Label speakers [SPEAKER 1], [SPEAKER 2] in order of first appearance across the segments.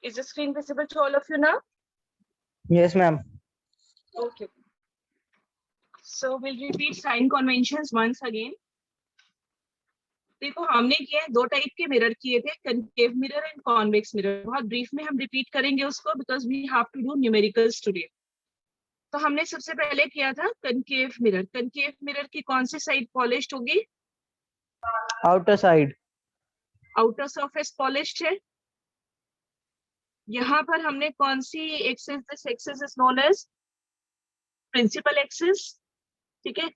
[SPEAKER 1] Is the screen visible to all of you now?
[SPEAKER 2] Yes, ma'am.
[SPEAKER 1] Okay. So we'll repeat sign conventions once again. देखो हमने किया है, दो type के mirror किए थे, concave mirror and convex mirror. बहुत ब्रीफ में हम रिपीट करेंगे उसको because we have to do numericals today. तो हमने सबसे पहले किया था कनकेव मिरर। कनकेव मिरर की कौन सी साइड पॉलिश्ड होगी?
[SPEAKER 2] Outer side.
[SPEAKER 1] Outer surface polished है। यहाँ पर हमने कौन सी axis, this axis is known as principal axis. ठीक है,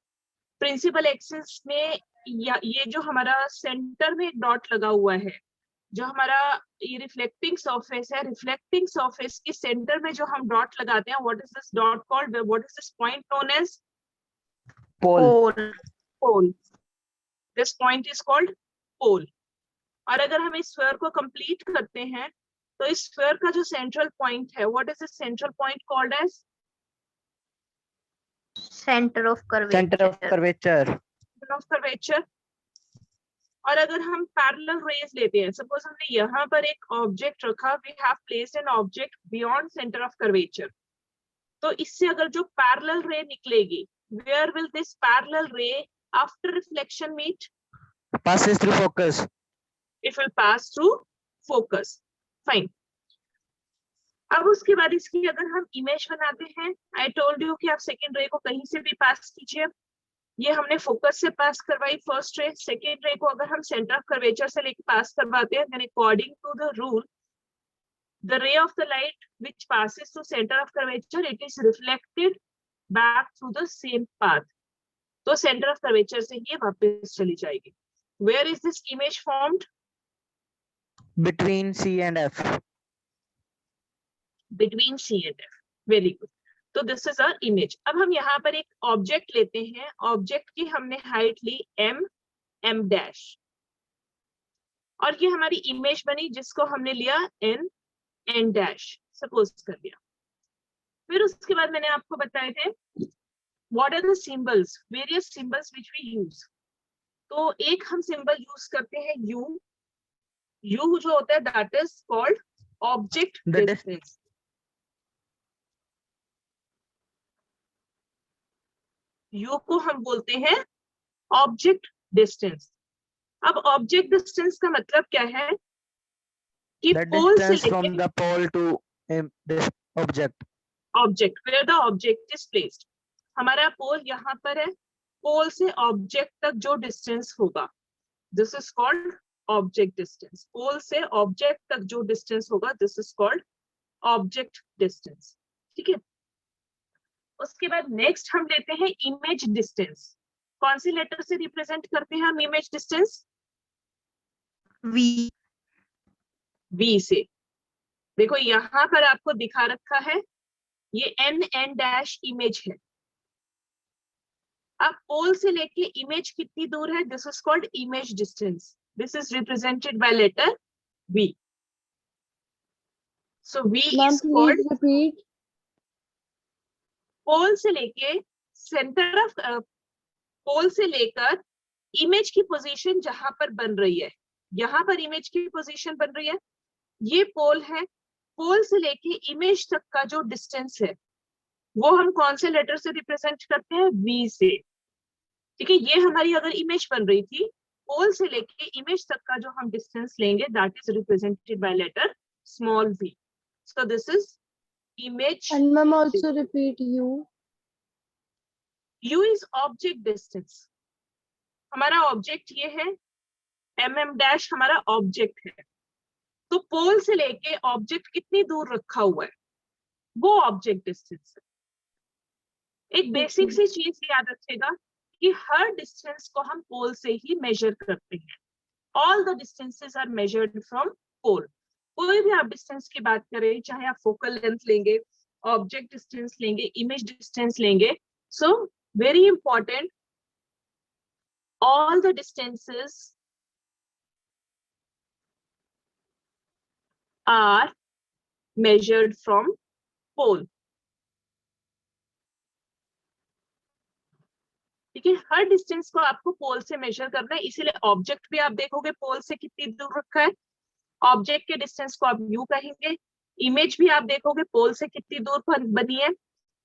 [SPEAKER 1] प्रिंसिपल एक्सिस में ये जो हमारा सेंटर में एक डॉट लगा हुआ है, जो हमारा ये रिफ्लेक्टिंग सरफेस है, रिफ्लेक्टिंग सरफेस के सेंटर में जो हम डॉट लगाते हैं, what is this dot called, what is this point known as?
[SPEAKER 2] Pole.
[SPEAKER 1] Pole. This point is called pole. और अगर हम इस स्फीयर को कंप्लीट करते हैं तो इस स्फीयर का जो सेंट्रल पॉइंट है, what is the central point called as?
[SPEAKER 3] Centre of curvature.
[SPEAKER 2] Centre of curvature.
[SPEAKER 1] Centre of curvature. और अगर हम पैरेलल रेज लेते हैं, सपोज हमने यहाँ पर एक ऑब्जेक्ट रखा, we have placed an object beyond centre of curvature, तो इससे अगर जो पैरेलल रे निकलेगी, where will this parallel ray after reflection meet?
[SPEAKER 2] Passes through focus.
[SPEAKER 1] It will pass through focus. Fine. अब उसके बाद इसकी अगर हम इमेज बनाते हैं, आई टोल्ड यू कि आप सेकेंड रे को कहीं से भी पास कीजिए। ये हमने फोकस से पास करवाई फर्स्ट रे। सेकेंड रे को अगर हम सेंटर ऑफ कर्वेचर से लेके पास करवाते हैं, then according to the rule, the ray of the light which passes through centre of curvature, it is reflected back through the same path. तो सेंटर ऑफ कर्वेचर से ही वापस चली जाएगी। Where is this image formed?
[SPEAKER 2] Between C and F.
[SPEAKER 1] Between C and F. Very good. तो this is our image. अब हम यहाँ पर एक ऑब्जेक्ट लेते हैं, ऑब्जेक्ट की हमने हाइट ली m, m डैश, और ये हमारी इमेज बनी जिसको हमने लिया n, n डैश सपोज कर लिया। फिर उसके बाद मैंने आपको बताए थे what are the symbols, various symbols which we use. तो एक हम सिंबल यूज करते हैं u, u जो होता है that is called object distance. U को हम बोलते हैं ऑब्जेक्ट डिस्टेंस। अब ऑब्जेक्ट डिस्टेंस का मतलब क्या है कि
[SPEAKER 2] The
[SPEAKER 1] पोल से
[SPEAKER 2] distance from
[SPEAKER 1] लेके
[SPEAKER 2] the pole to this object.
[SPEAKER 1] Object, where the object is placed. हमारा पोल यहाँ पर है, पोल से ऑब्जेक्ट तक जो डिस्टेंस होगा, this is called object distance. Pole से ऑब्जेक्ट तक जो डिस्टेंस होगा, this is called object distance. ठीक है, उसके बाद नेक्स्ट हम लेते हैं इमेज डिस्टेंस। कौन सी लेटर से रिप्रेजेंट करते हैं हम इमेज डिस्टेंस?
[SPEAKER 3] वी।
[SPEAKER 1] वी से। देखो यहाँ पर आपको दिखा रखा है, ये n, n डैश इमेज है। अब पोल से लेके इमेज कितनी दूर है, this is called image distance. This is represented by letter v. So v is called,
[SPEAKER 4] repeat.
[SPEAKER 1] Pole से लेके सेंटर ऑफ, पोल से लेकर इमेज की पोजीशन जहां पर बन रही है, यहाँ पर इमेज की पोजीशन बन रही है, ये पोल है। पोल से लेके इमेज तक का जो डिस्टेंस है वो हम कौन से लेटर से रिप्रेजेंट करते हैं? v से। ठीक है, ये हमारी अगर इमेज बन रही थी, पोल से लेके इमेज तक का जो हम डिस्टेंस लेंगे that is represented by letter small v. So this is image.
[SPEAKER 4] And ma'am also repeat U.
[SPEAKER 1] U is object distance. हमारा ऑब्जेक्ट ये है, mm डैश हमारा ऑब्जेक्ट है। तो पोल से लेके ऑब्जेक्ट कितनी दूर रखा हुआ है, वो ऑब्जेक्ट डिस्टेंस है। एक बेसिक सी चीज याद रखिएगा कि हर डिस्टेंस को हम पोल से ही मेजर करते हैं। All the distances are measured from pole. कोई भी आप डिस्टेंस की बात करें, चाहे आप फोकल लेंथ लेंगे, ऑब्जेक्ट डिस्टेंस लेंगे, इमेज डिस्टेंस लेंगे, so very important, all the distances are measured from pole. ठीक है, हर डिस्टेंस को आपको पोल से मेजर करना है, इसीलिए ऑब्जेक्ट भी आप देखोगे पोल से कितनी दूर रखा है। ऑब्जेक्ट के डिस्टेंस को आप u कहेंगे, इमेज भी आप देखोगे पोल से कितनी दूर बनी है,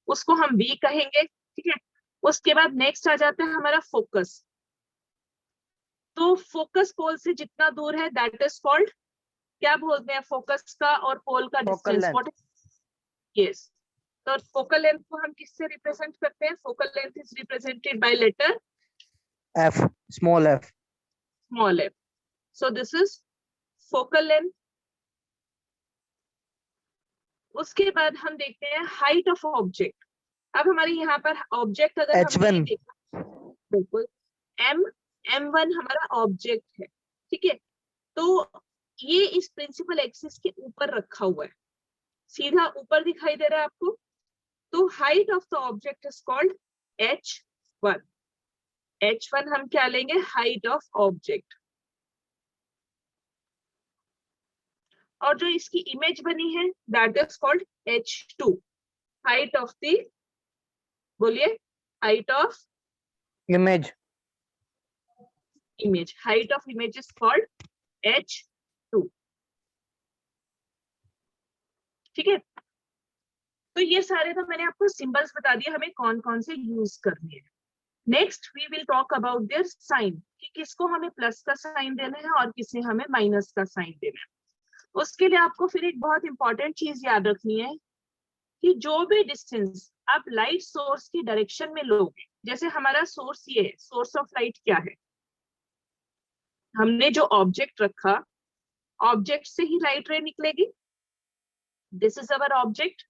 [SPEAKER 1] उसको हम V कहेंगे, ठीक है। उसके बाद नेक्स्ट आ जाता है हमारा फोकस। तो फोकस पोल से जितना दूर है दैट इज कॉल्ड, क्या बोलते हैं फोकस का और पोल का
[SPEAKER 2] Focal
[SPEAKER 1] distance,
[SPEAKER 2] length.
[SPEAKER 1] What is? Yes. तो फोकल लेंथ को हम किससे रिप्रेजेंट करते हैं? Focal length is represented by letter
[SPEAKER 2] F, small f.
[SPEAKER 1] Small F. So this is focal length. उसके बाद हम देखते हैं हाइट ऑफ ऑब्जेक्ट। अब हमारे यहाँ पर ऑब्जेक्ट अगर हमने ये
[SPEAKER 2] H1.
[SPEAKER 1] देखा, बिल्कुल M1 हमारा ऑब्जेक्ट है, ठीक है। तो ये इस प्रिंसिपल एक्सिस के ऊपर रखा हुआ है, सीधा ऊपर दिखाई दे रहा है आपको। तो height of the object is called H1। H1 हम क्या लेंगे? Height of object. और जो इसकी इमेज बनी है that is called H2। Height of the, बोलिए, height of
[SPEAKER 2] Image.
[SPEAKER 1] Image, height of image is called H2, ठीक है। तो ये सारे तो मैंने आपको सिंबल्स बता दिए हमें कौन कौन से यूज करने हैं। Next we will talk about their sign, कि किसको हमें प्लस का साइन देना है और किसे हमें माइनस का साइन देना है। उसके लिए आपको फिर एक बहुत इंपॉर्टेंट चीज याद रखनी है कि जो भी डिस्टेंस आप लाइट सोर्स की डायरेक्शन में लोगे, जैसे हमारा सोर्स ये है, सोर्स ऑफ लाइट क्या है? हमने जो ऑब्जेक्ट रखा, ऑब्जेक्ट से ही लाइट रे निकलेगी, दिस इज अवर ऑब्जेक्ट।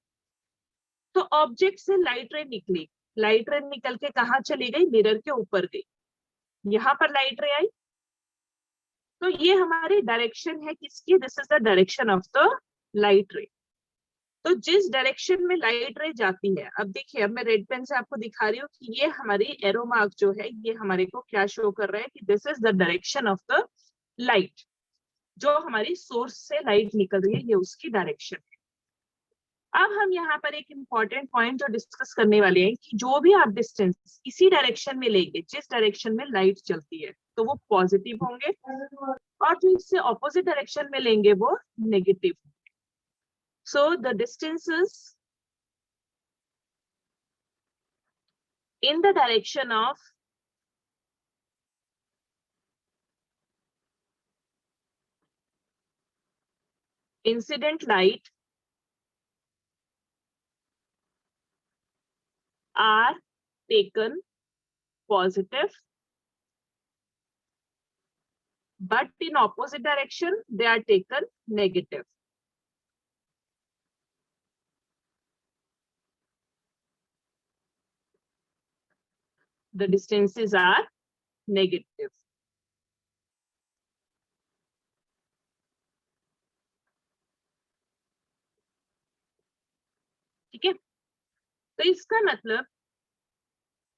[SPEAKER 1] तो ऑब्जेक्ट से लाइट रे निकली, लाइट रे निकल के कहाँ चली गई? मिरर के ऊपर गई, यहाँ पर लाइट रे आई। तो ये हमारी डायरेक्शन है किसकी? This is the direction of the light रे। तो जिस डायरेक्शन में लाइट रे जाती है, अब देखिए, अब मैं रेड पेन से आपको दिखा रही हूँ कि ये हमारी एरो मार्क जो है ये हमारे को क्या शो कर रहा है कि this is the direction of the light. जो हमारी सोर्स से लाइट निकल रही है ये उसकी डायरेक्शन है। अब हम यहाँ पर एक इंपॉर्टेंट पॉइंट जो डिस्कस करने वाले हैं कि जो भी आप डिस्टेंस इसी डायरेक्शन में लेंगे, जिस डायरेक्शन में लाइट चलती है, तो वो पॉजिटिव होंगे, और जो इससे ऑपोजिट डायरेक्शन में लेंगे वो नेगेटिव होंगे। So the distances in the direction of incident light are taken positive, but in opposite direction they are taken negative. The distances are negative. ठीक है। तो इसका मतलब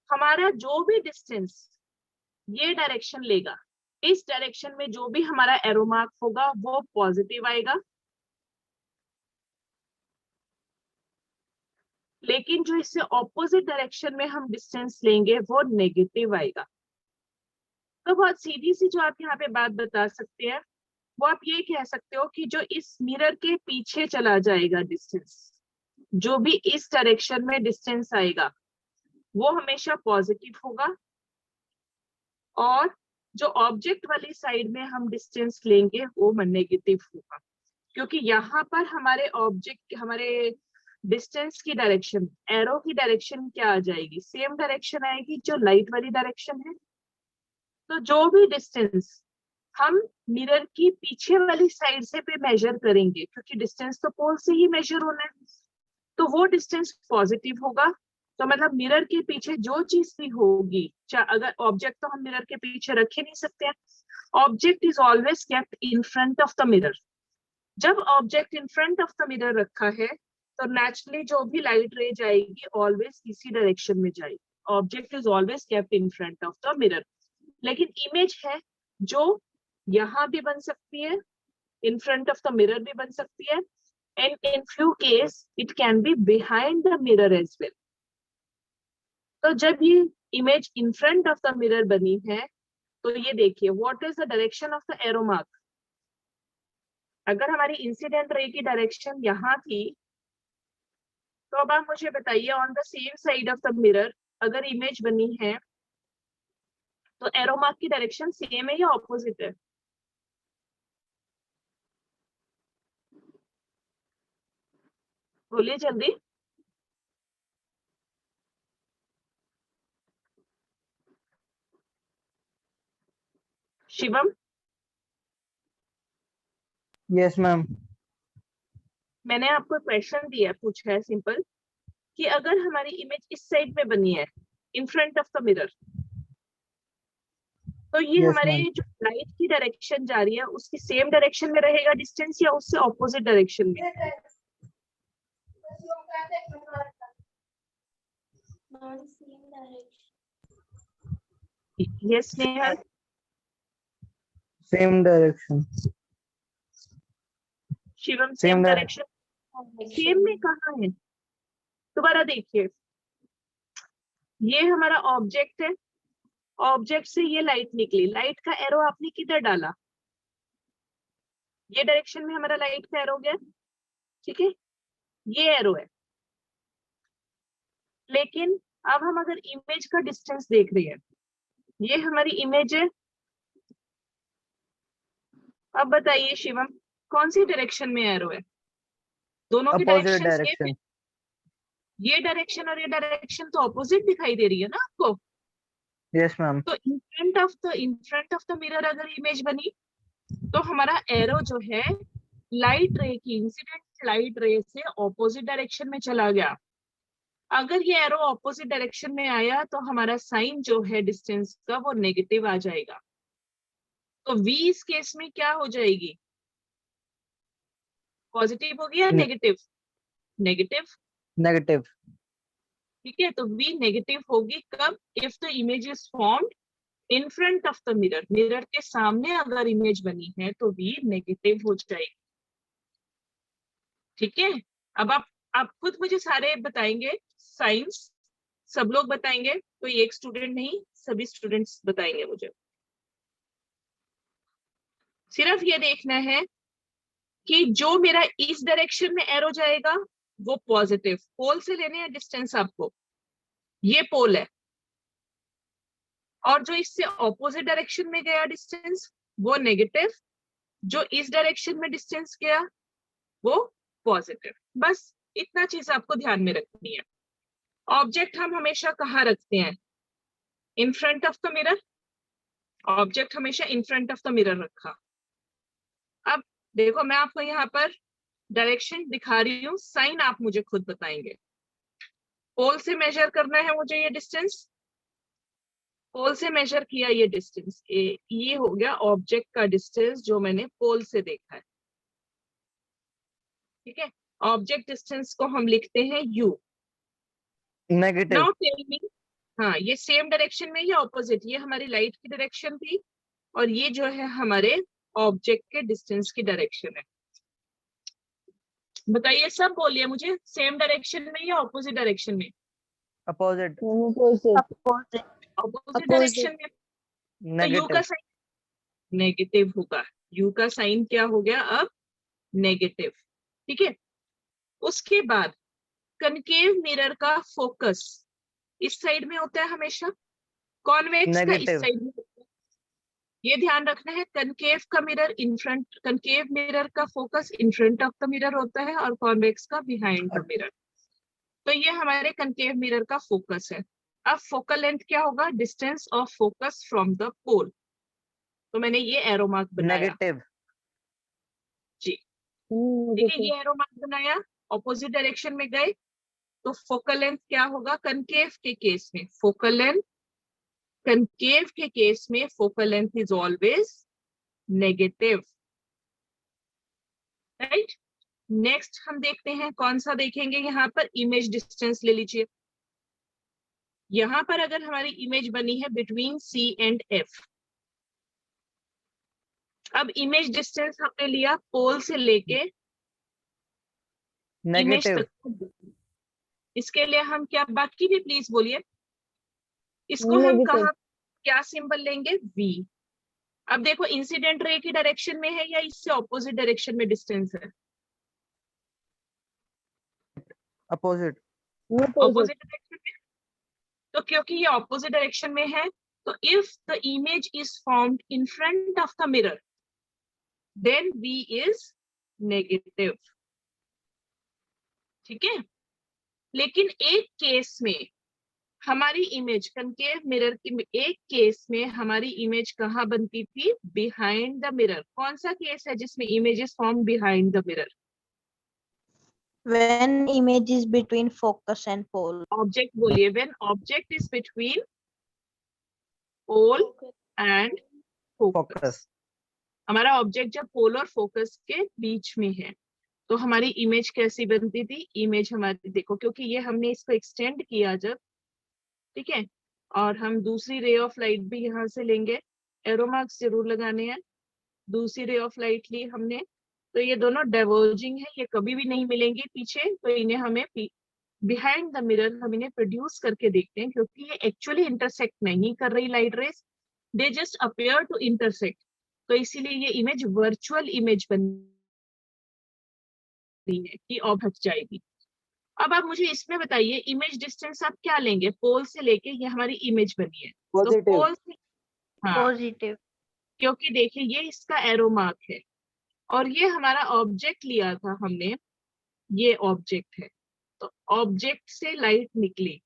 [SPEAKER 1] हमारा जो भी डिस्टेंस ये डायरेक्शन लेगा, इस डायरेक्शन में जो भी हमारा एरो मार्क होगा वो पॉजिटिव आएगा, लेकिन जो इससे ऑपोजिट डायरेक्शन में हम डिस्टेंस लेंगे वो नेगेटिव आएगा। तो बहुत सीधी सी जो आप यहाँ पे बात बता सकते हैं वो आप ये कह सकते हो कि जो इस मिरर के पीछे चला जाएगा डिस्टेंस, जो भी इस डायरेक्शन में डिस्टेंस आएगा वो हमेशा पॉजिटिव होगा, और जो ऑब्जेक्ट वाली साइड में हम डिस्टेंस लेंगे वो नेगेटिव होगा, क्योंकि यहाँ पर हमारे ऑब्जेक्ट, हमारे डिस्टेंस की डायरेक्शन, एरो की डायरेक्शन क्या आ जाएगी? सेम डायरेक्शन आएगी जो लाइट वाली डायरेक्शन है। तो जो भी डिस्टेंस हम मिरर की पीछे वाली साइड से पे मेजर करेंगे, क्योंकि डिस्टेंस तो पोल से ही मेजर होना है, तो वो डिस्टेंस पॉजिटिव होगा। तो मतलब मिरर के पीछे जो चीज भी होगी, अगर ऑब्जेक्ट तो हम मिरर के पीछे रख ही नहीं सकते हैं, object is always kept in front of the mirror. जब object in front of the mirror रखा है तो नेचुरली जो भी लाइट रे जाएगी ऑलवेज इसी डायरेक्शन में जाएगी। Object is always kept in front of the mirror. लेकिन इमेज है जो यहाँ भी बन सकती है, in front of the mirror भी बन सकती है, and in few case it can be behind the mirror as well. तो जब ये image in front of the mirror बनी है तो ये देखिए, what is the direction of the arrow mark? अगर हमारी इंसिडेंट रे की डायरेक्शन यहाँ थी, तो अब आप मुझे बताइए on the same side of the mirror अगर इमेज बनी है तो एरो मार्क की डायरेक्शन सेम है या ऑपोजिट है? बोलिए जल्दी। Shivam,
[SPEAKER 2] Yes, ma'am.
[SPEAKER 1] मैंने आपको क्वेश्चन दिया है, पूछा है सिंपल कि अगर हमारी इमेज इस साइड में बनी है in front of the mirror, तो ये
[SPEAKER 2] Yes,
[SPEAKER 1] हमारे
[SPEAKER 2] ma'am.
[SPEAKER 1] जो लाइट की डायरेक्शन जा रही है उसकी सेम डायरेक्शन में रहेगा डिस्टेंस या उससे ऑपोजिट डायरेक्शन में? Yes Nehal,
[SPEAKER 2] Same direction.
[SPEAKER 1] Shivam same
[SPEAKER 2] Same
[SPEAKER 1] direction. Same में कहाँ है? दोबारा देखिए, ये हमारा ऑब्जेक्ट है, ऑब्जेक्ट से ये लाइट निकली, लाइट का एरो आपने किधर डाला? ये डायरेक्शन में हमारा लाइट का एरो गया, ठीक है, ये एरो है। लेकिन अब हम अगर इमेज का डिस्टेंस देख रहे हैं, ये हमारी इमेज है। अब बताइए शिवम, कौन सी डायरेक्शन में एरो है? दोनों की
[SPEAKER 2] opposite
[SPEAKER 1] डायरेक्शन सेम है।
[SPEAKER 2] direction.
[SPEAKER 1] ये डायरेक्शन और ये डायरेक्शन तो ऑपोजिट दिखाई दे रही है ना आपको?
[SPEAKER 2] Yes, ma'am.
[SPEAKER 1] तो इन फ्रंट ऑफ द मिरर अगर इमेज बनी तो हमारा एरो जो है लाइट रे की, इंसिडेंट लाइट रे से ऑपोजिट डायरेक्शन में चला गया। अगर ये एरो ऑपोजिट डायरेक्शन में आया तो हमारा साइन जो है डिस्टेंस का वो नेगेटिव आ जाएगा। तो v इस केस में क्या हो जाएगी? पॉजिटिव होगी या
[SPEAKER 2] N-
[SPEAKER 1] नेगेटिव? Negative,
[SPEAKER 2] Negative.
[SPEAKER 1] ठीक है। तो v नेगेटिव होगी कब? If the image is formed in front of the mirror, mirror के सामने अगर इमेज बनी है तो v नेगेटिव हो जाएगी, ठीक है। अब आप खुद मुझे सारे बताएंगे साइंस, सब लोग बताएंगे, कोई एक स्टूडेंट नहीं, सभी स्टूडेंट्स बताएंगे मुझे। सिर्फ ये देखना है कि जो मेरा इस डायरेक्शन में एरो जाएगा वो पॉजिटिव, पोल से लेने हैं डिस्टेंस आपको, ये पोल है, और जो इससे ऑपोजिट डायरेक्शन में गया डिस्टेंस वो नेगेटिव, जो इस डायरेक्शन में डिस्टेंस गया वो पॉजिटिव। बस इतना चीज आपको ध्यान में रखनी है। ऑब्जेक्ट हम हमेशा कहाँ रखते हैं? In front of the mirror. Object हमेशा in front of the mirror रखा। अब देखो मैं आपको यहाँ पर डायरेक्शन दिखा रही हूँ, साइन आप मुझे खुद बताएंगे। पोल से मेजर करना है मुझे ये डिस्टेंस, पोल से मेजर किया ये डिस्टेंस, ये हो गया ऑब्जेक्ट का डिस्टेंस जो मैंने पोल से देखा है, ठीक है। ऑब्जेक्ट डिस्टेंस को हम लिखते हैं u।
[SPEAKER 2] Negative.
[SPEAKER 1] Now tell me, हाँ ये सेम डायरेक्शन में या ऑपोजिट? ये हमारी लाइट की डायरेक्शन थी और ये जो है हमारे ऑब्जेक्ट के डिस्टेंस की डायरेक्शन है। बताइए, सब बोलिए मुझे, सेम डायरेक्शन में या ऑपोजिट डायरेक्शन में?
[SPEAKER 2] Opposite.
[SPEAKER 4] Opposite.
[SPEAKER 1] ऑपोजिट डायरेक्शन में। तो u का
[SPEAKER 2] Negative.
[SPEAKER 1] साइन नेगेटिव होगा, u का साइन क्या हो गया अब? नेगेटिव, ठीक है। उसके बाद कनकेव मिरर का फोकस इस साइड में होता है हमेशा, कॉन्वेक्स का इस
[SPEAKER 2] Negative.
[SPEAKER 1] साइड में होता है। ये ध्यान रखना है, कनकेव का mirror in front, concave mirror का focus in front of the mirror होता है और कॉन्वेक्स का बिहाइंड द मिरर। तो ये हमारे कनकेव मिरर का फोकस है। अब फोकल लेंथ क्या होगा? Distance of focus from the pole. तो मैंने ये एरो मार्क बनाया
[SPEAKER 2] Negative.
[SPEAKER 1] जी, ठीक है, ये एरो मार्क बनाया, ऑपोजिट डायरेक्शन में गए तो फोकल लेंथ क्या होगा? कनकेव के केस में फोकल लेंथ, कनकेव के केस में focal length is always negative, right. Next हम देखते हैं कौन सा देखेंगे, यहाँ पर इमेज डिस्टेंस ले लीजिए। यहाँ पर अगर हमारी इमेज बनी है बिटवीन C एंड F, अब इमेज डिस्टेंस हमने लिया पोल से लेके इमेज
[SPEAKER 2] Negative.
[SPEAKER 1] तक, इसके लिए हम क्या, बाकी भी प्लीज बोलिए, इसको हम कहा क्या सिंबल लेंगे? V। अब देखो इंसिडेंट रे की डायरेक्शन में है या इससे ऑपोजिट डायरेक्शन में डिस्टेंस है?
[SPEAKER 2] Opposite.
[SPEAKER 1] ऑपोजिट डायरेक्शन में। तो क्योंकि ये ऑपोजिट डायरेक्शन में है, तो if the image is formed in front of the mirror then V is negative. ठीक है, लेकिन एक केस में हमारी इमेज कनकेव मिरर की, एक केस में हमारी इमेज कहाँ बनती थी? Behind the mirror. कौन सा केस है जिसमें image is form behind the mirror?
[SPEAKER 4] When image is between focus and pole.
[SPEAKER 1] Object बोलिए। When object is between pole and focus.
[SPEAKER 2] Focus.
[SPEAKER 1] हमारा ऑब्जेक्ट जब पोल और फोकस के बीच में है तो हमारी इमेज कैसी बनती थी? इमेज हमारी, देखो क्योंकि ये हमने इसको एक्सटेंड किया जब, ठीक है, और हम दूसरी रे ऑफ लाइट भी यहाँ से लेंगे, एरो मार्क्स जरूर लगाने हैं। दूसरी रे ऑफ लाइट ली हमने, तो ये दोनों डाइवर्जिंग है, ये कभी भी नहीं मिलेंगे पीछे, तो इन्हें हमें बिहाइंड द मिरर हम इन्हें प्रोड्यूस करके देखते हैं, क्योंकि ये एक्चुअली इंटरसेक्ट नहीं कर रही light rays, they just appear to intersect, तो इसीलिए ये इमेज वर्चुअल इमेज बन रही है कि अब हट जाएगी। अब आप मुझे इसमें बताइए, इमेज डिस्टेंस आप क्या लेंगे? पोल से लेके ये हमारी इमेज बनी है, तो
[SPEAKER 2] Positive.
[SPEAKER 1] पोल से, हाँ,
[SPEAKER 4] Positive.
[SPEAKER 1] क्योंकि देखिए ये इसका एरो मार्क है और ये हमारा ऑब्जेक्ट लिया था हमने, ये ऑब्जेक्ट है, तो ऑब्जेक्ट से लाइट निकली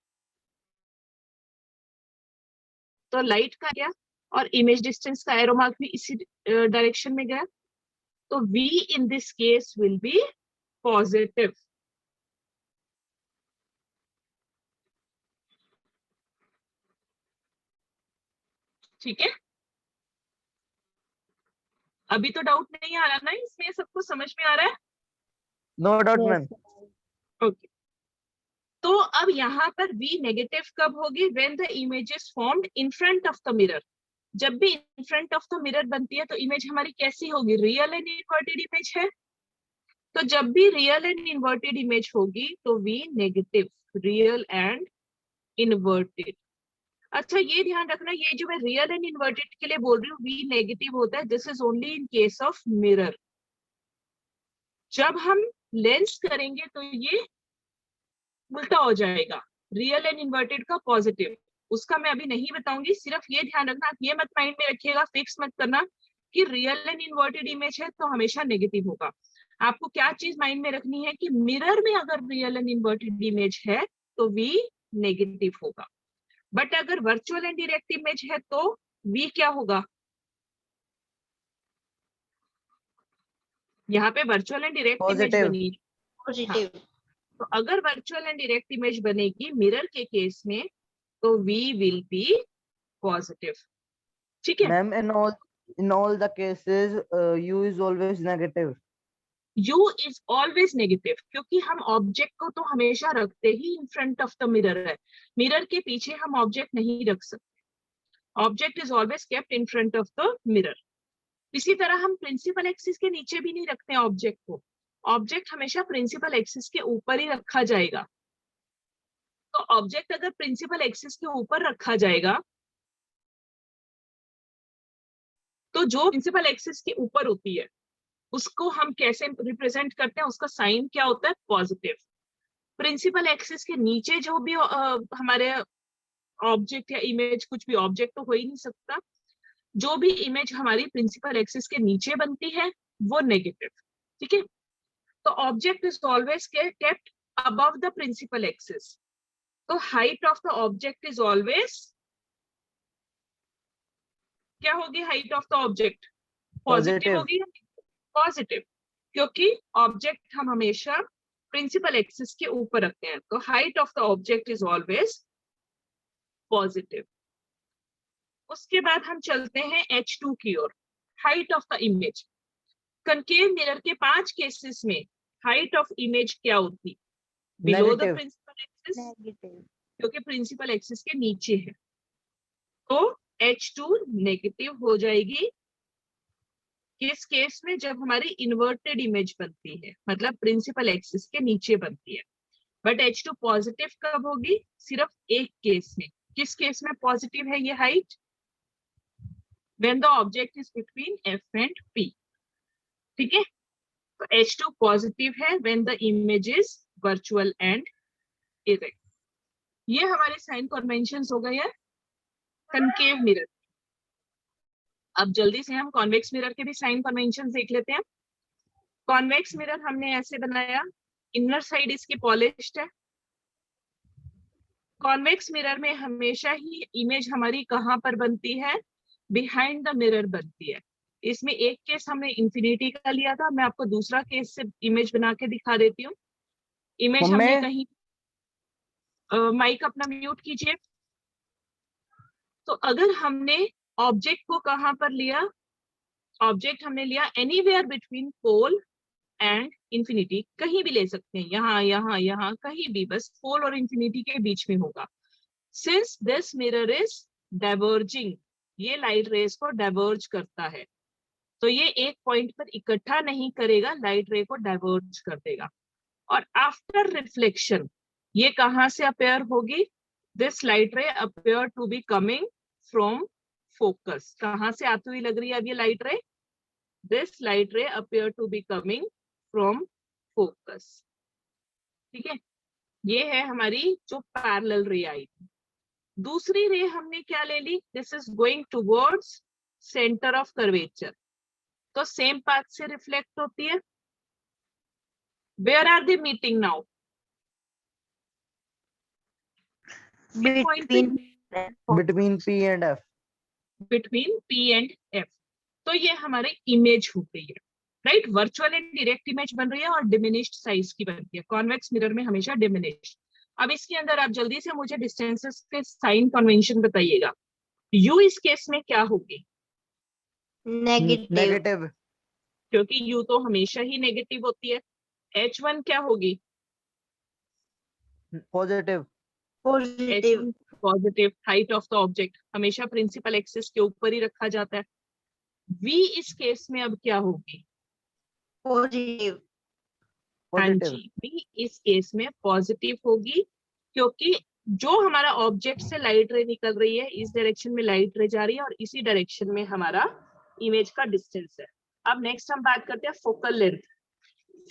[SPEAKER 1] तो लाइट का गया और इमेज डिस्टेंस का एरो मार्क भी इसी डायरेक्शन में गया, तो V in this case will be positive। ठीक है, अभी तो डाउट नहीं आ रहा ना इसमें? सबको समझ में आ रहा है?
[SPEAKER 2] No doubt,
[SPEAKER 4] Yes.
[SPEAKER 2] ma'am.
[SPEAKER 1] Okay, तो अब यहाँ पर V नेगेटिव कब होगी? When the image is formed in front of the mirror. जब भी इन फ्रंट ऑफ द मिरर बनती है तो इमेज हमारी कैसी होगी? रियल एंड इन्वर्टेड इमेज है, तो जब भी रियल एंड इन्वर्टेड इमेज होगी तो V negative, real and inverted. अच्छा ये ध्यान रखना, ये जो मैं रियल एंड इन्वर्टेड के लिए बोल रही हूँ V नेगेटिव होता है, this is only in case of mirror. जब हम लेंस करेंगे तो ये उल्टा हो जाएगा, रियल एंड इन्वर्टेड का पॉजिटिव। उसका मैं अभी नहीं बताऊंगी, सिर्फ ये ध्यान रखना, आप ये मत माइंड में रखिएगा, फिक्स मत करना कि रियल एंड इन्वर्टेड इमेज है तो हमेशा नेगेटिव होगा। आपको क्या चीज माइंड में रखनी है कि मिरर में अगर रियल एंड इन्वर्टेड इमेज है तो V नेगेटिव होगा, बट अगर वर्चुअल एंड डायरेक्ट इमेज है तो V क्या होगा? यहाँ पे virtual and direct image
[SPEAKER 2] Positive.
[SPEAKER 1] बनी,
[SPEAKER 4] Positive.
[SPEAKER 1] तो अगर वर्चुअल एंड डायरेक्ट इमेज बनेगी मिरर के केस में तो V विल बी पॉजिटिव। ठीक है,
[SPEAKER 2] Ma'am, in all the cases, U is always negative.
[SPEAKER 1] U is always negative, क्योंकि हम ऑब्जेक्ट को तो हमेशा रखते ही in front of the mirror है, मिरर के पीछे हम ऑब्जेक्ट नहीं रख सकते, object is always kept in front of the mirror. इसी तरह हम प्रिंसिपल एक्सिस के नीचे भी नहीं रखते ऑब्जेक्ट को, ऑब्जेक्ट हमेशा प्रिंसिपल एक्सिस के ऊपर ही रखा जाएगा। तो ऑब्जेक्ट अगर प्रिंसिपल एक्सिस के ऊपर रखा जाएगा तो जो प्रिंसिपल एक्सिस के ऊपर होती है उसको हम कैसे रिप्रेजेंट करते हैं? उसका साइन क्या होता है? पॉजिटिव। प्रिंसिपल एक्सिस के नीचे जो भी हमारे ऑब्जेक्ट या इमेज, कुछ भी ऑब्जेक्ट तो हो ही नहीं सकता, जो भी इमेज हमारी प्रिंसिपल एक्सिस के नीचे बनती है वो नेगेटिव। ठीक है, तो object is always kept above the principal axis, तो height of the object is always क्या होगी? Height of the object positive
[SPEAKER 2] Positive.
[SPEAKER 1] होगी, पॉजिटिव, क्योंकि ऑब्जेक्ट हम हमेशा प्रिंसिपल एक्सिस के ऊपर रखते हैं, तो height of the object is always positive. उसके बाद हम चलते हैं H2 की ओर, height of the image. Concave mirror के 5 केसेस में हाइट ऑफ इमेज क्या होती? Below the
[SPEAKER 2] Negative.
[SPEAKER 1] Principal axis,
[SPEAKER 4] Negative.
[SPEAKER 1] क्योंकि प्रिंसिपल एक्सिस के नीचे है, तो H2 नेगेटिव हो जाएगी। किस केस में? जब हमारी इन्वर्टेड इमेज बनती है, मतलब प्रिंसिपल एक्सिस के नीचे बनती है। बट H2 पॉजिटिव कब होगी? सिर्फ एक केस में। किस केस में पॉजिटिव है ये height? when the object is between F and P. ठीक है, तो H2 पॉजिटिव है when the image is virtual and erect. ये हमारे साइन कन्वेंशंस हो गए हैं कनकेव मिरर। अब जल्दी से हम कॉन्वेक्स मिरर के भी साइन कन्वेंशंस देख लेते हैं। कॉन्वेक्स मिरर हमने ऐसे बनाया, इनर साइड इसकी पॉलिश्ड है। कॉन्वेक्स मिरर में हमेशा ही इमेज हमारी कहाँ पर बनती है, बिहाइंड द मिरर बनती है। इसमें एक केस हमने इंफिनिटी का लिया था, मैं आपको दूसरा केस से इमेज बना के दिखा देती हूँ। इमेज हमने कहीं, माइक अपना म्यूट कीजिए। तो अगर हमने ऑब्जेक्ट को कहाँ पर लिया, ऑब्जेक्ट हमने लिया anywhere between pole and infinity, कहीं भी ले सकते हैं, यहाँ यहाँ यहाँ कहीं भी, बस पोल और इंफिनिटी के बीच में होगा। Since this mirror is diverging, ये लाइट रेज को डाइवर्ज करता है, तो ये एक पॉइंट पर इकट्ठा नहीं करेगा, लाइट रे को डाइवर्ज कर देगा। और आफ्टर रिफ्लेक्शन ये कहाँ से अपेयर होगी, this light ray appear to be coming from focus. कहाँ से आती हुई लग रही है अब ये light ray, this light ray appear to be coming from focus. ठीक है, ये है हमारी जो पैरेलल रे आई थी। दूसरी रे हमने क्या ले ली, this is going towards centre of curvature, तो सेम पाथ से रिफ्लेक्ट होती है। Where are they meeting now,
[SPEAKER 2] between P and F.
[SPEAKER 1] Between P and F। तो ये हमारी इमेज हो गई है, right. Virtual and direct image बन रही है और डिमिनिश्ड साइज की बनती है। कॉन्वेक्स मिरर में हमेशा डिमिनिश्ड। अब इसके अंदर आप जल्दी से मुझे डिस्टेंसेस के साइन कन्वेंशन बताइएगा। U इस केस में क्या होगी,
[SPEAKER 2] Negative.
[SPEAKER 1] क्योंकि U तो हमेशा ही नेगेटिव होती है। H1 क्या होगी,
[SPEAKER 2] Positive.
[SPEAKER 4] Positive.
[SPEAKER 1] Positive. Height of the object हमेशा प्रिंसिपल एक्सिस के ऊपर ही रखा जाता है। V इस केस में अब क्या होगी,
[SPEAKER 4] Positive.
[SPEAKER 1] हाँ
[SPEAKER 2] Positive.
[SPEAKER 1] जी, V इस केस में पॉजिटिव होगी, क्योंकि जो हमारा ऑब्जेक्ट से लाइट रे निकल रही है, इस डायरेक्शन में लाइट रे जा रही है और इसी डायरेक्शन में हमारा इमेज का डिस्टेंस है। अब नेक्स्ट हम बात करते हैं focal length.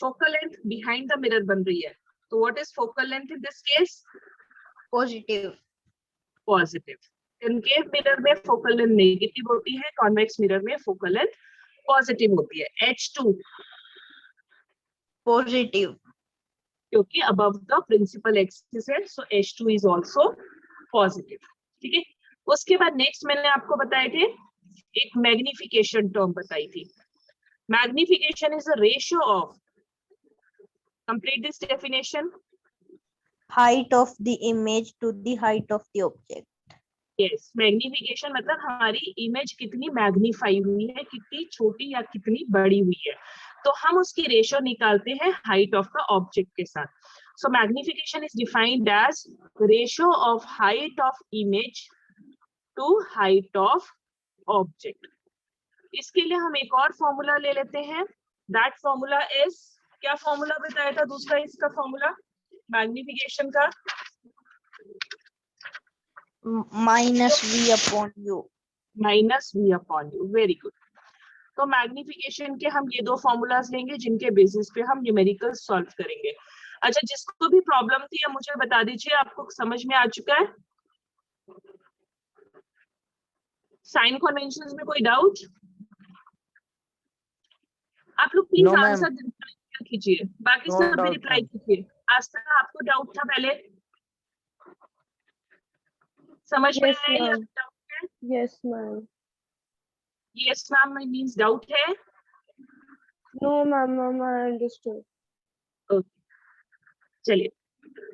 [SPEAKER 1] Focal length behind the mirror बन रही है, तो what is focal length in this case,
[SPEAKER 4] Positive.
[SPEAKER 1] Positive. Concave mirror में फोकल लेंथ नेगेटिव होती है, कॉन्वेक्स मिरर में फोकल लेंथ पॉजिटिव होती है। H2
[SPEAKER 4] Positive.
[SPEAKER 1] क्योंकि अबव द प्रिंसिपल एक्सिस है, सो H2 इज आल्सो पॉजिटिव। ठीक है, उसके बाद नेक्स्ट मैंने आपको बताए थे, एक मैग्निफिकेशन टर्म बताई थी। Magnification is a ratio of, complete this definition.
[SPEAKER 4] Height of the image to the height of the object.
[SPEAKER 1] Yes, magnification मतलब हमारी इमेज कितनी मैग्नीफाई हुई है, कितनी छोटी या कितनी बड़ी हुई है, तो हम उसकी रेशियो निकालते हैं हाइट ऑफ द ऑब्जेक्ट के साथ। So magnification is defined as ratio of height of image to height of object. इसके लिए हम एक और फॉर्मूला ले लेते हैं, दैट फॉर्मूला इज, क्या फॉर्मूला बताया था दूसरा इसका फॉर्मूला मैग्निफिकेशन का,
[SPEAKER 4] Minus V upon U.
[SPEAKER 1] Minus V upon U। Very good. तो मैग्निफिकेशन के हम ये दो फॉर्मूलाज लेंगे जिनके बेसिस पे हम न्यूमेरिकल सॉल्व करेंगे। अच्छा, जिसको भी प्रॉब्लम थी या मुझे बता दीजिए, आपको समझ में आ चुका है साइन कन्वेंशंस में कोई डाउट? आप लोग प्लीज
[SPEAKER 2] No, ma'am.
[SPEAKER 1] आंसर कीजिए, बाकी
[SPEAKER 2] No
[SPEAKER 1] सब भी
[SPEAKER 2] doubt,
[SPEAKER 1] रिप्लाई
[SPEAKER 2] ma'am.
[SPEAKER 1] कीजिए। आज तक आपको डाउट था पहले, समझ में
[SPEAKER 3] Yes,
[SPEAKER 1] आया या
[SPEAKER 3] ma'am.
[SPEAKER 1] डाउट है?
[SPEAKER 3] Yes, ma'am.
[SPEAKER 1] Yes ma'am means doubt है।
[SPEAKER 3] No, ma'am, I understood.
[SPEAKER 1] Okay, चलिए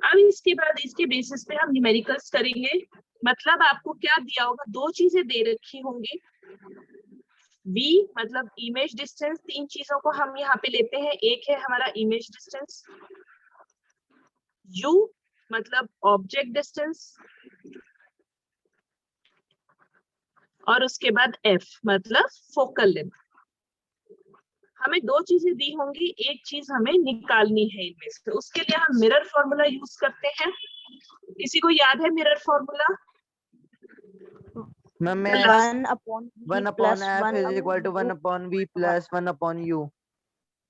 [SPEAKER 1] अब इसके बाद इसके बेसिस पे हम न्यूमेरिकल्स करेंगे। मतलब आपको क्या दिया होगा, दो चीजें दे रखी होंगी, V मतलब इमेज डिस्टेंस, तीन चीजों को हम यहाँ पे लेते हैं। एक है हमारा इमेज डिस्टेंस, U मतलब ऑब्जेक्ट डिस्टेंस, और उसके बाद F मतलब फोकल लेंथ। हमें दो चीजें दी होंगी, एक चीज हमें निकालनी है इनमें से, उसके लिए हम मिरर फॉर्मूला यूज करते हैं। किसी को याद है mirror formula?
[SPEAKER 2] Ma'am,
[SPEAKER 1] The last
[SPEAKER 4] 1 upon v
[SPEAKER 2] 1
[SPEAKER 4] plus
[SPEAKER 2] upon f
[SPEAKER 4] 1
[SPEAKER 2] is equal to 1 upon v plus 1 upon u.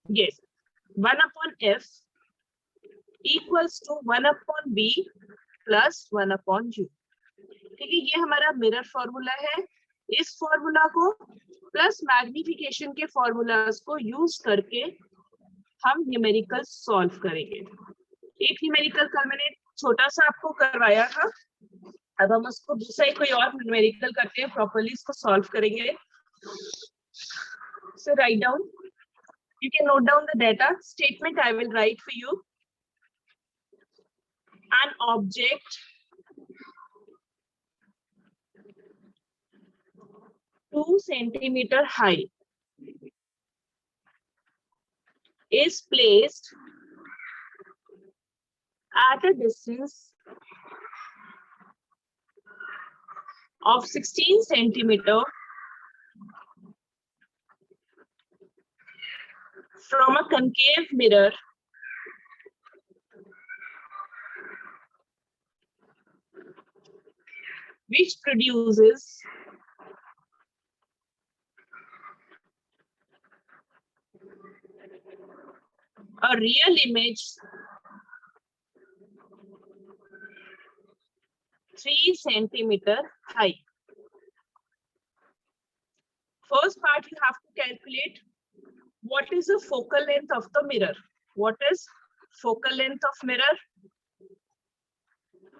[SPEAKER 1] yes, 1 upon f equals to 1 upon v plus 1 upon u. ठीक है, ये हमारा मिरर फॉर्मूला है। इस फॉर्मूला को plus magnification के formulas को use करके हम न्यूमेरिकल सॉल्व करेंगे। एक न्यूमेरिकल कल मैंने छोटा सा आपको करवाया था, अब हम उसको दूसरा कोई और न्यूमेरिकल करके प्रॉपर्ली इसको सॉल्व करेंगे। So write down, you can note down the data statement I will write for you. An object 2 centimeter high is placed at a distance of 16 centimeter from a concave mirror which produces a real image 3 centimeter high. First part, you have to calculate what is the focal length of the mirror. What is focal length of mirror?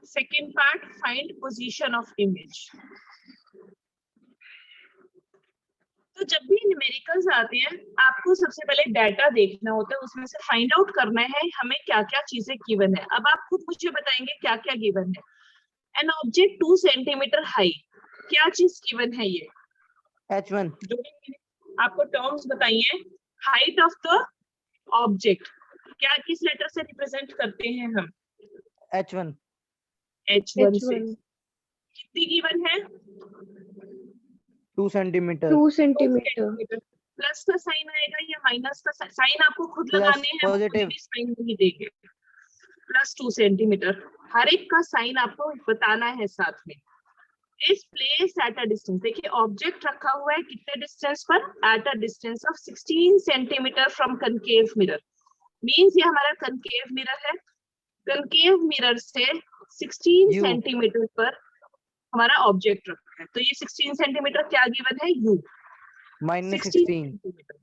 [SPEAKER 1] Second part, find position of image. तो जब भी numericals आते हैं, आपको सबसे पहले data देखना होता है, उसमें से फाइंड आउट करना है हमें क्या क्या चीजें गिवन है। अब आप खुद मुझे बताएंगे क्या क्या गिवन है। एन ऑब्जेक्ट 2 सेंटीमीटर हाई, क्या चीज गिवन है ये?
[SPEAKER 2] h1
[SPEAKER 1] जो भी आपको टर्म्स बताइए। हाइट ऑफ द ऑब्जेक्ट क्या किस लेटर से रिप्रेजेंट करते हैं हम?
[SPEAKER 2] h1
[SPEAKER 1] h1 से। कितनी गिवन है?
[SPEAKER 2] 2 सेंटीमीटर
[SPEAKER 3] 2 centimeter.
[SPEAKER 1] प्लस का साइन आएगा या माइनस का साइन? आपको खुद
[SPEAKER 2] Plus,
[SPEAKER 1] लगाने हैं,
[SPEAKER 2] positive.
[SPEAKER 1] साइन नहीं देंगे। प्लस 2 सेंटीमीटर, हर एक का साइन आपको बताना है साथ में। इस प्लेस एट अ डिस्टेंस, देखिए ऑब्जेक्ट रखा हुआ है कितने डिस्टेंस पर? At a distance of 16 centimetre from concave mirror. Means ये हमारा कनकेव मिरर है। कनकेव मिरर से 16
[SPEAKER 2] U.
[SPEAKER 1] सेंटीमीटर पर हमारा ऑब्जेक्ट रखा है। तो ये 16 सेंटीमीटर क्या गिवन है? You
[SPEAKER 2] -16
[SPEAKER 1] centimetre.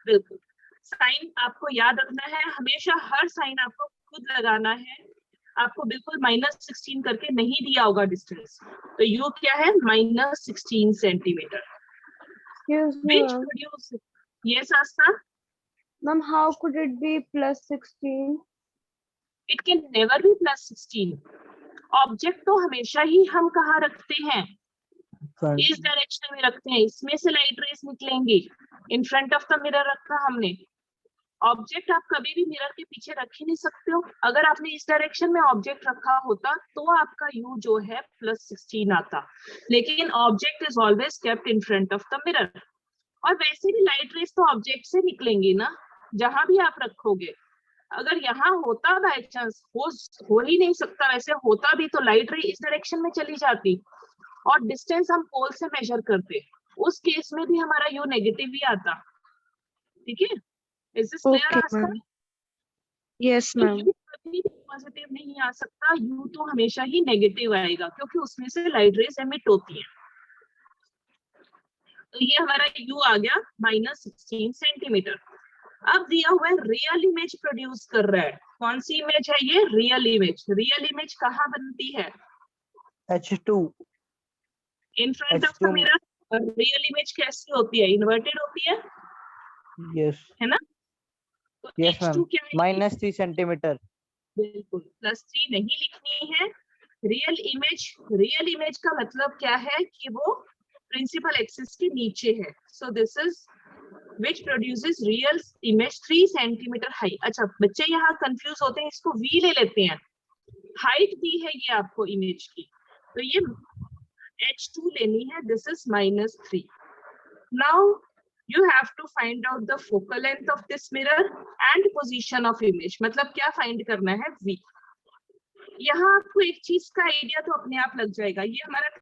[SPEAKER 1] बिल्कुल, साइन आपको याद रखना है हमेशा, हर साइन आपको खुद लगाना है। आपको बिल्कुल -16 करके नहीं दिया होगा डिस्टेंस, तो यू क्या है? -16 centimetre.
[SPEAKER 3] Excuse me,
[SPEAKER 1] Which
[SPEAKER 3] ma'am.
[SPEAKER 1] produce, yes Asta,
[SPEAKER 3] Ma'am, how could it be plus 16?
[SPEAKER 1] it can never be +16। Object तो हमेशा ही हम कहाँ रखते हैं? इस डायरेक्शन में रखते हैं, इसमें से लाइट रेस निकलेंगी। इन फ्रंट ऑफ द मिरर रखा हमने। ऑब्जेक्ट आप कभी भी मिरर के पीछे रख ही नहीं सकते हो। अगर आपने इस डायरेक्शन में ऑब्जेक्ट रखा होता तो आपका यू जो है +16 आता, लेकिन object is always kept in front of the mirror. और वैसे भी लाइट रेस तो ऑब्जेक्ट से निकलेंगी ना, जहां भी आप रखोगे। अगर यहाँ होता बाय चांस, हो ही नहीं सकता, वैसे होता भी तो लाइट रे इस डायरेक्शन में चली जाती और डिस्टेंस हम पोल से मेजर करते, उस केस में भी हमारा यू नेगेटिव ही आता। ठीक है, is this clear?
[SPEAKER 3] Okay,
[SPEAKER 1] Aastha?
[SPEAKER 3] ma'am. Yes,
[SPEAKER 1] तो
[SPEAKER 3] ma'am.
[SPEAKER 1] यू कभी भी पॉजिटिव नहीं आ सकता, यू तो हमेशा ही नेगेटिव आएगा क्योंकि उसमें से लाइट रेस एमिट होती है। तो ये हमारा यू आ गया -16 सेंटीमीटर। अब दिया हुआ है रियल इमेज प्रोड्यूस कर रहा है। कौन सी इमेज है ये? Real image. रियल इमेज कहाँ बनती है?
[SPEAKER 2] h2
[SPEAKER 1] in front of the
[SPEAKER 2] H2
[SPEAKER 1] mirror. और रियल इमेज कैसी होती है? इन्वर्टेड होती है,
[SPEAKER 2] yes
[SPEAKER 1] है ना? तो
[SPEAKER 2] yes
[SPEAKER 1] H2
[SPEAKER 2] ma'am
[SPEAKER 1] क्या है?
[SPEAKER 2] -3 सेंटीमीटर।
[SPEAKER 1] बिल्कुल, +3 नहीं लिखनी है। रियल इमेज का मतलब क्या है कि वो प्रिंसिपल एक्सिस के नीचे है। सो this is which produces real image 3 centimetre high. अच्छा, बच्चे यहाँ कंफ्यूज होते हैं, इसको v ले लेते हैं। हाइट दी है ये आपको इमेज की, तो ये h2 लेनी है, this is -3। Now you have to find out the focal length of this mirror and position of image। मतलब क्या फाइंड करना है? v। यहाँ आपको एक चीज का आइडिया तो अपने आप लग जाएगा। ये हमारा